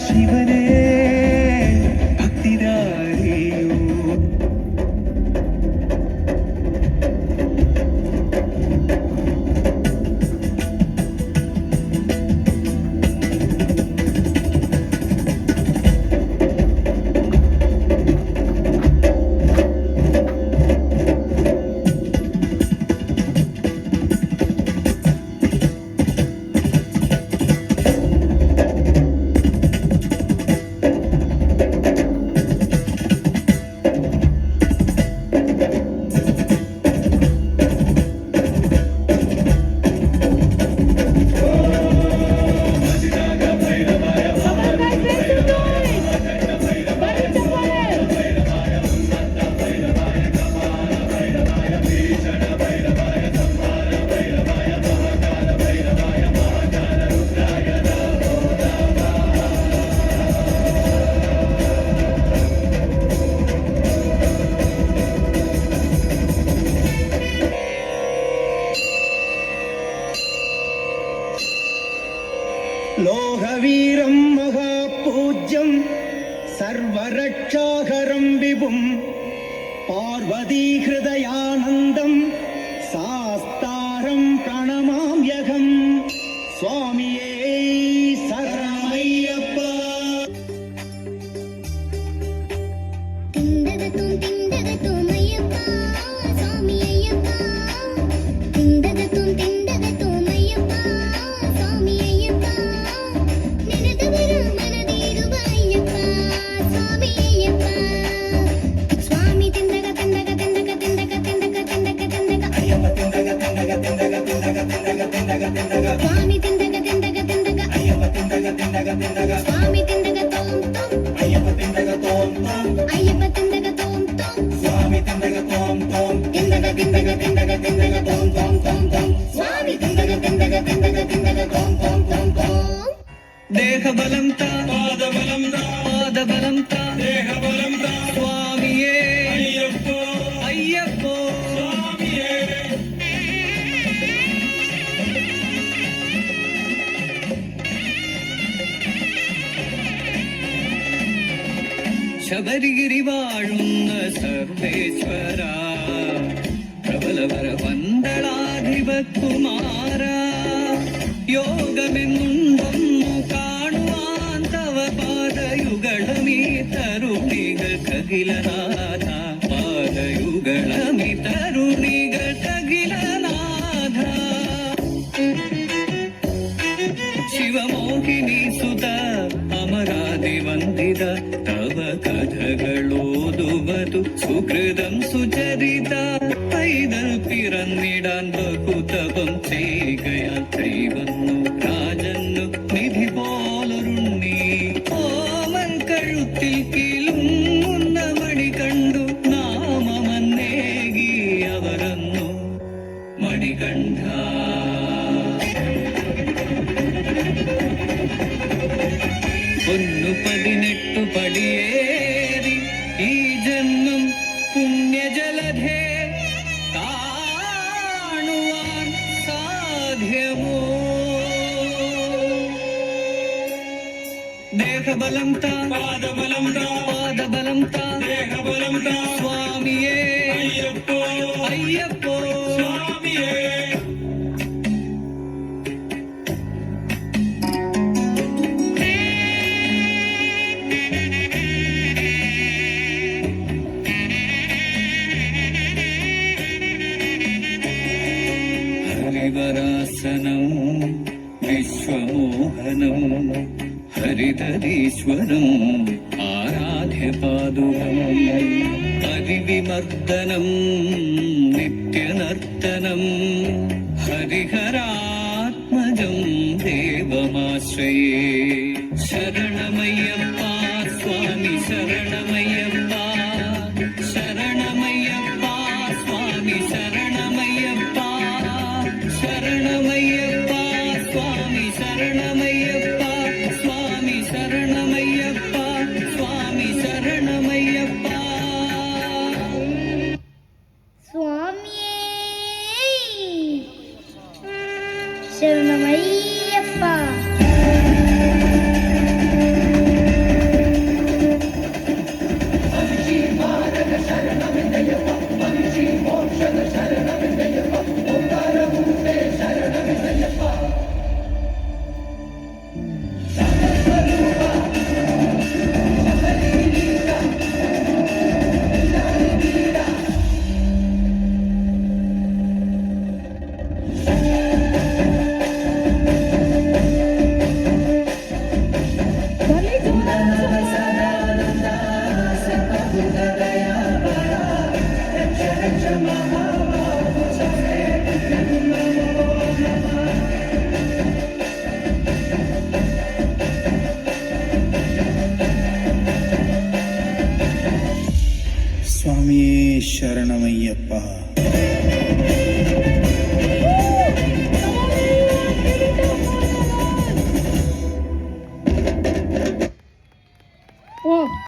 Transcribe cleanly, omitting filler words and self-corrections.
ಶಿವನೇ ಭಕ್ತಿದಾರಿಯೋ लोहवीरं महापूज्यं सर्वरक्षाकरं विभुं पार्वतीहृदयानन्दं शास्तारं प्रणमाम्यहं स्वामिये शरणमय्यप्पा Swami tindaga tindaga tindaga Ayyappa tindaga tindaga tindaga Swami tindaga tom tom Ayyappa tindaga tom tom Ayyappa tindaga tom tom Swami tindaga tom tom Tindaga tindaga tindaga tindaga tom tom tom tom Swami tindaga tindaga tindaga tindaga tom tom tom tom ದೇಹ ಬಲಂತ ಪಾದ ಬಲಂತ ಪಾದ ಬಲಂತ ದೇಹ ಬಲಂತ ಸ್ವಾಮಿಯೇ ಅಯ್ಯಪ್ಪೋ ಅಯ್ಯಪ್ಪೋ ಸ್ವಾಮಿಯೇ ശബരിഗിരി വാഴുന്ന സർവേശ്വര പ്രബലവര പന്തളാധിപകുമാര യോഗമെന്നുണ്ടൊന്നു കാണുവാൻ തവ പാദയുഗളമീ തരുണികൾക്കഖിലനാഥ പാദയുഗളമീ തരുണികൾക്കഖിലനാഥ ಶಿವಮೋಹಿನಿ ಸುತ ಅಮರಾದಿ ವಂದಿತ ತವ കഥകളോതുവതു സുകൃതം സുചരിത പൈതൽ പിറന്നിടാൻ ബഹുതപം ചെയ്യുകയാൽ കൈവന്നു രാജന്നു നിധി പോലൊരുണ്ണി ഓമൻ കഴുത്തിൽ കിലുങ്ങുന്ന മണി കണ്ടു നാമമന്നേകി അവരന്നു മണികണ്ഠ ഒന്നു 18 പടിയേറി ഈ ജന്മം പുണ്യജലധേ കാണുവാൻ സാധ്യമോ ദേഹബലം താ പാദബലം താ പാദബലം താ ദേഹബലം താ സ്വാമിയേ അയ്യപ്പോ അയ്യപ്പോ സ്വാമിയേ ഹരിവരാസനം വിശ്വമോഹനം ഹരിതരീശ്വരം ആരാധ്യപാദുകം ഹരിവിമർദ്ദനം നിത്യനർത്തനം ഹരിഹരാത്മജം ദേവമാശ്രയേ ശരണമയ്യപ്പ സ്വാമി ശരണമയ്യപ്പ ശരണമയ്യപ്പ സ്വാമി ശരണമയ്യപ്പ ശരണമയ്യപ്പ സ്വാമി ശരണമയ്യപ്പ സ്വാമി ശരണമയ്യപ്പ സ്വാമി ശരണമയ്യപ്പ സ്വാമിയേ ശരണമയ്യപ്പ ಶರಣಮಯ್ಯಪ್ಪ.